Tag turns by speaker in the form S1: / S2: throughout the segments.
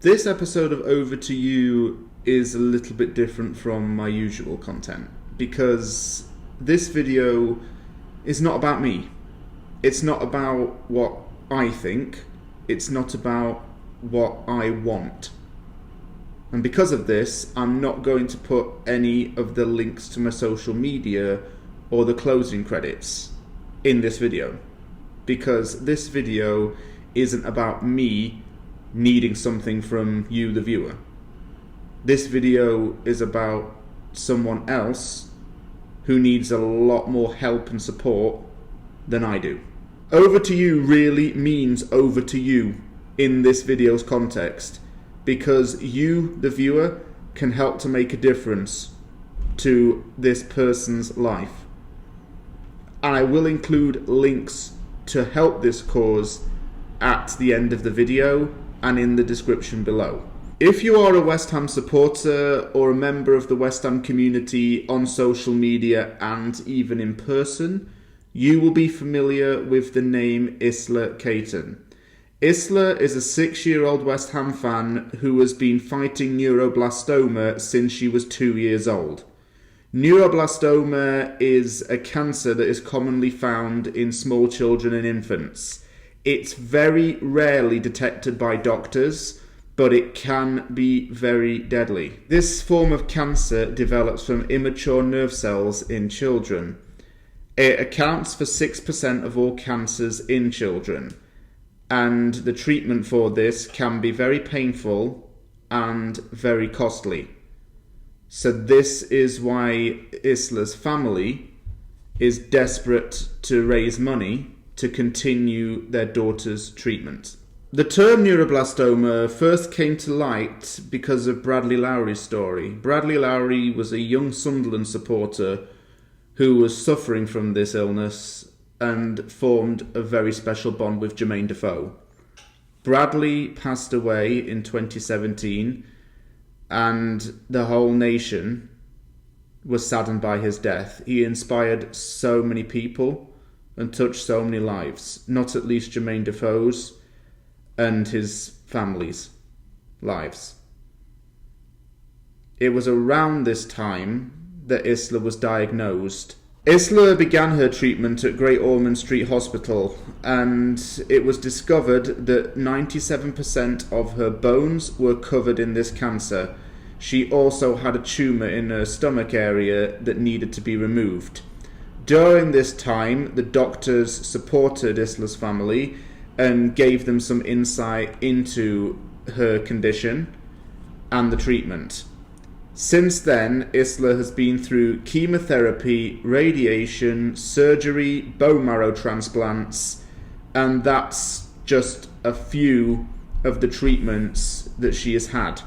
S1: This episode of Over to You is a little bit different from my usual content because this video is not about me. It's not about what I think. It's not about what I want. And because of this, I'm not going to put any of the links to my social media or the closing credits in this video, because this video isn't about me needing something from you, the viewer. This video is about someone else who needs a lot more help and support than I do. Over to you really means over to you in this video's context, because you, the viewer, can help to make a difference to this person's life. And I will include links to help this cause at the end of the video and in the description below. If you are a West Ham supporter or a member of the West Ham community on social media and even in person, you will be familiar with the name Isla Caton. Isla is a 6-year-old West Ham fan who has been fighting neuroblastoma since she was 2 years old. Neuroblastoma is a cancer that is commonly found in small children and infants. It's very rarely detected by doctors, but it can be very deadly. This form of cancer develops from immature nerve cells in children. It accounts for 6% of all cancers in children, and the treatment for this can be very painful and very costly. So this is why Isla's family is desperate to raise money to continue their daughter's treatment. The term neuroblastoma first came to light because of Bradley Lowry's story. Bradley Lowry was a young Sunderland supporter who was suffering from this illness and formed a very special bond with Jermaine Defoe. Bradley passed away in 2017, and the whole nation was saddened by his death. He inspired so many people and touched so many lives, not at least Jermaine Defoe's and his family's lives. It was around this time that Isla was diagnosed. Isla began her treatment at Great Ormond Street Hospital, and it was discovered that 97% of her bones were covered in this cancer. She also had a tumour in her stomach area that needed to be removed. During this time, the doctors supported Isla's family and gave them some insight into her condition and the treatment. Since then, Isla has been through chemotherapy, radiation, surgery, bone marrow transplants, and that's just a few of the treatments that she has had.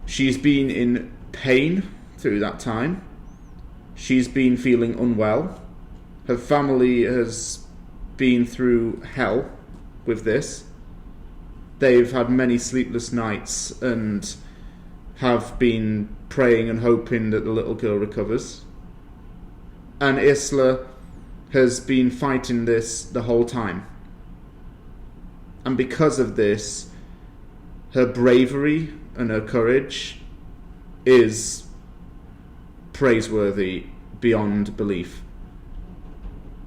S1: She's been in pain through that time. She's been feeling unwell. Her family has been through hell with this. They've had many sleepless nights and have been praying and hoping that the little girl recovers. And Isla has been fighting this the whole time. And because of this, her bravery and her courage is praiseworthy beyond belief.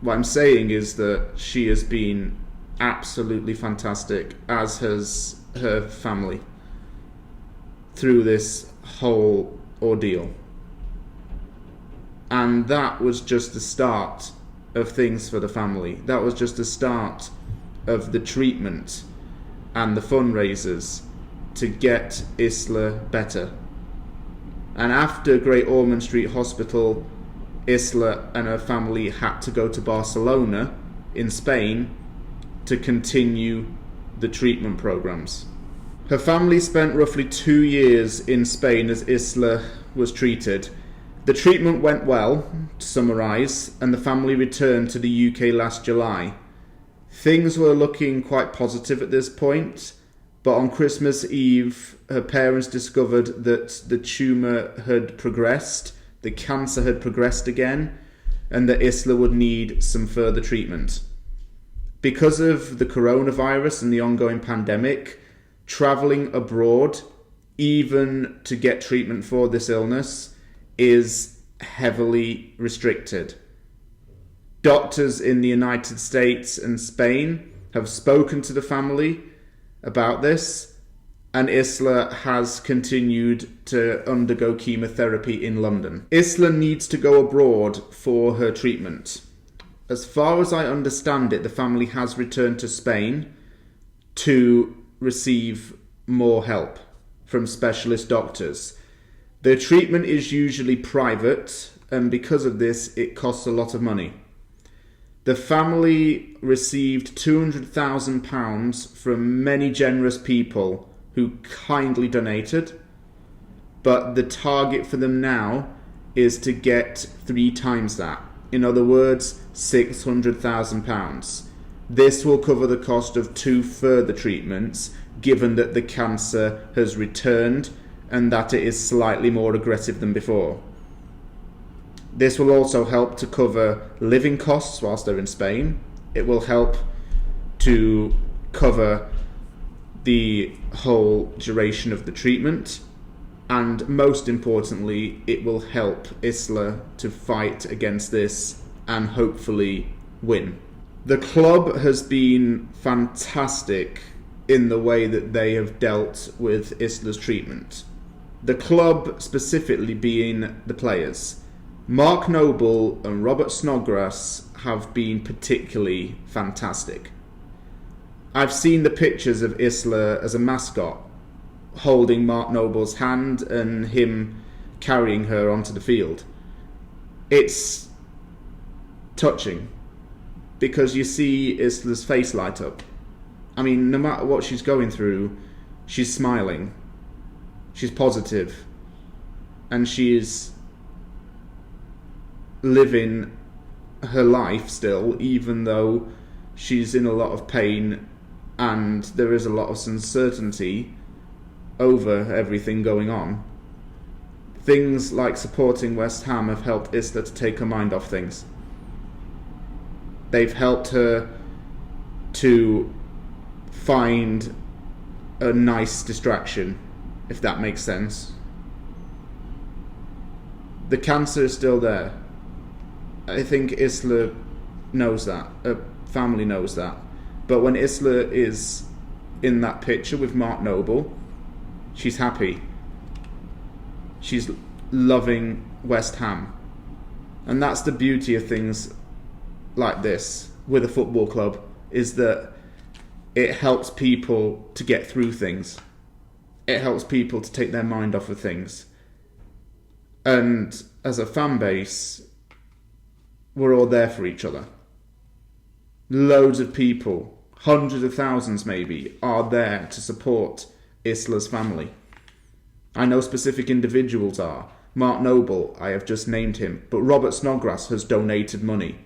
S1: What I'm saying is that she has been absolutely fantastic, as has her family, through this whole ordeal. And that was just the start of things for the family. That was just the start of the treatment and the fundraisers to get Isla better. And after Great Ormond Street Hospital, Isla and her family had to go to Barcelona in Spain to continue the treatment programs. Her family spent roughly 2 years in Spain as Isla was treated. The treatment went well, to summarise, and the family returned to the UK last July. Things were looking quite positive at this point, but on Christmas Eve, her parents discovered that the tumour had progressed, the cancer had progressed again, and that Isla would need some further treatment. Because of the coronavirus and the ongoing pandemic, traveling abroad, even to get treatment for this illness, is heavily restricted. Doctors in the United States and Spain have spoken to the family about this, and Isla has continued to undergo chemotherapy in London. Isla needs to go abroad for her treatment. As far as I understand it, the family has returned to Spain to receive more help from specialist doctors. The treatment is usually private, and because of this, it costs a lot of money. The family received £200,000 from many generous people who kindly donated, but the target for them now is to get 3 times that. In other words, £600,000. This will cover the cost of 2 further treatments, given that the cancer has returned and that it is slightly more aggressive than before. This will also help to cover living costs whilst they're in Spain. It will help to cover the whole duration of the treatment, and most importantly, it will help Isla to fight against this and hopefully win. The club has been fantastic in the way that they have dealt with Isla's treatment. The club specifically being the players. Mark Noble and Robert Snodgrass have been particularly fantastic. I've seen the pictures of Isla as a mascot, holding Mark Noble's hand and him carrying her onto the field. It's touching because you see Isla's face light up. I mean, no matter what she's going through, she's smiling, she's positive, and she is living her life still, even though she's in a lot of pain and there is a lot of uncertainty over everything going on. Things like supporting West Ham have helped Isla to take her mind off things. They've helped her to find a nice distraction, if that makes sense. The cancer is still there. I think Isla knows that. Her family knows that. But when Isla is in that picture with Mark Noble, she's happy. She's loving West Ham. And that's the beauty of things like this with a football club, is that it helps people to get through things. It helps people to take their mind off of things. And as a fan base, we're all there for each other. Loads of people, hundreds of thousands maybe, are there to support Isla's family. I know specific individuals are. Mark Noble, I have just named him, but Robert Snodgrass has donated money.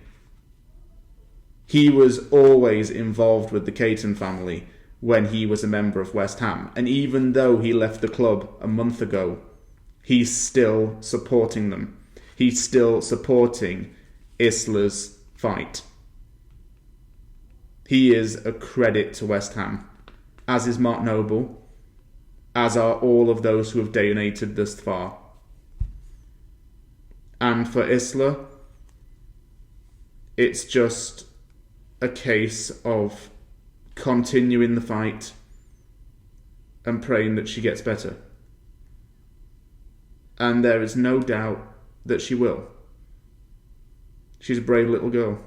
S1: He was always involved with the Caton family when he was a member of West Ham, and even though he left the club a month ago, he's still supporting them. He's still supporting Isla's fight. He is a credit to West Ham, as is Mark Noble, as are all of those who have donated thus far. And for Isla, it's just a case of continuing the fight and praying that she gets better. And there is no doubt that she will. She's a brave little girl.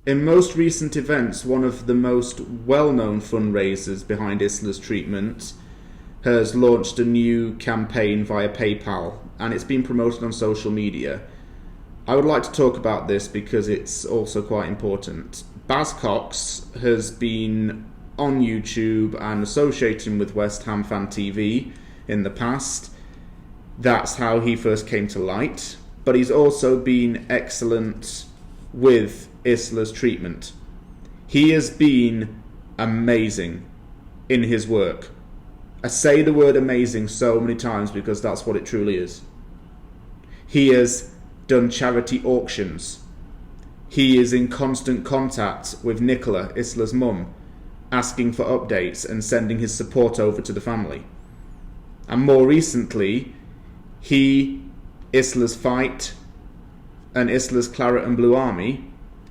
S1: In most recent events, one of the most well-known fundraisers behind Isla's treatment has launched a new campaign via PayPal, and it's been promoted on social media. I would like to talk about this because it's also quite important. Baz Cox has been on YouTube and associating with West Ham Fan TV in the past. That's how he first came to light. But he's also been excellent with Isla's treatment. He has been amazing in his work. I say the word amazing so many times because that's what it truly is. He has done charity auctions. He is in constant contact with Nicola, Isla's mum, asking for updates and sending his support over to the family. And more recently, he, Isla's Fight, and Isla's Claret and Blue Army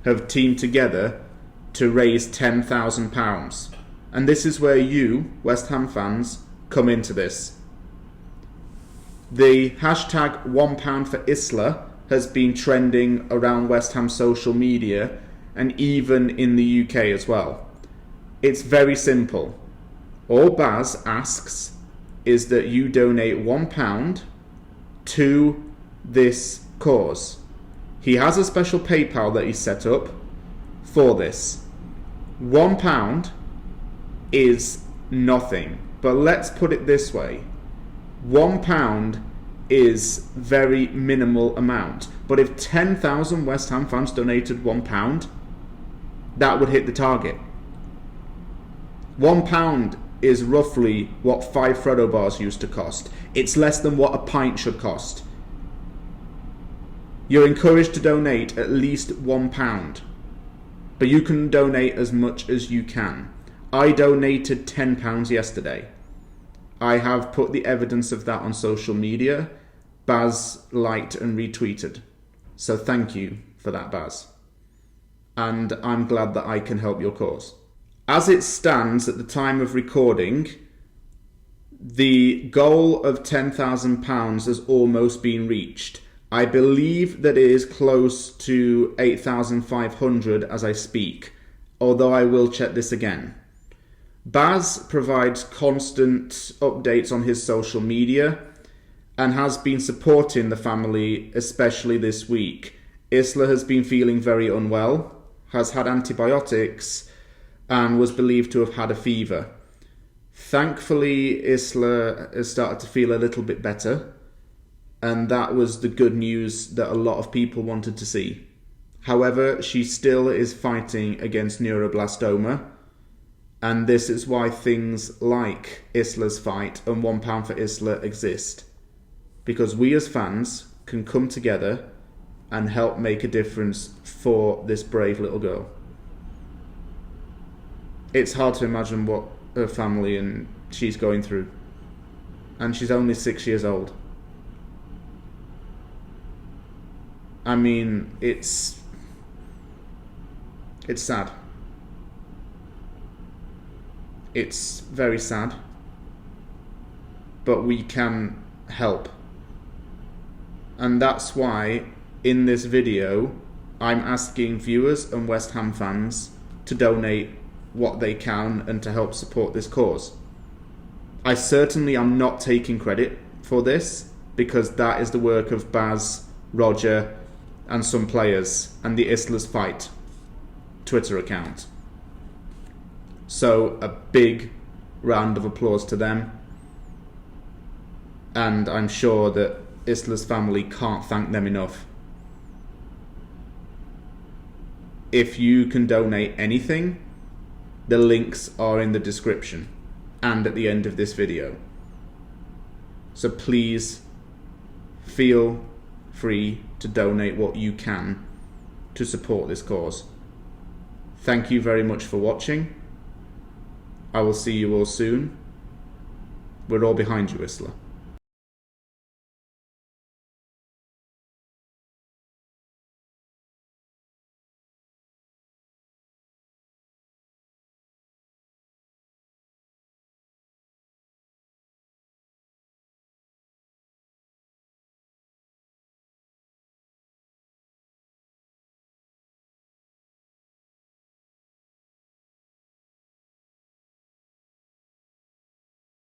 S1: have teamed together to raise £10,000. And this is where you, West Ham fans, come into this. The hashtag £1 for Isla has been trending around West Ham social media and even in the UK as well. It's very simple. All Baz asks is that you donate £1 to this cause. He has a special PayPal that he's set up for this. £1 is nothing, but let's put it this way. £1 is very minimal amount, but if 10,000 West Ham fans donated £1, that would hit the target. £1 is roughly what 5 Freddo bars used to cost. It's less than what a pint should cost. You're encouraged to donate at least £1, but you can donate as much as you can. I donated £10 yesterday. I have put the evidence of that on social media. Baz liked and retweeted. So thank you for that, Baz. And I'm glad that I can help your cause. As it stands at the time of recording, the goal of £10,000 has almost been reached. I believe that it is close to 8,500 as I speak, although I will check this again. Baz provides constant updates on his social media and has been supporting the family, especially this week. Isla has been feeling very unwell, has had antibiotics, and was believed to have had a fever. Thankfully, Isla has started to feel a little bit better, and that was the good news that a lot of people wanted to see. However, she still is fighting against neuroblastoma, and this is why things like Isla's Fight and £1 for Isla exist. Because we as fans can come together and help make a difference for this brave little girl. It's hard to imagine what her family and she's going through. And she's only 6 years old. I mean, it's sad. It's very sad. But we can help. And that's why in this video I'm asking viewers and West Ham fans to donate what they can and to help support this cause. I certainly am not taking credit for this, because that is the work of Baz, Roger and some players and the Islas Fight Twitter account. So a big round of applause to them, and I'm sure that Isla's family can't thank them enough. If you can donate anything, the links are in the description and at the end of this video. So please feel free to donate what you can to support this cause. Thank you very much for watching. I will see you all soon. We're all behind you, Isla.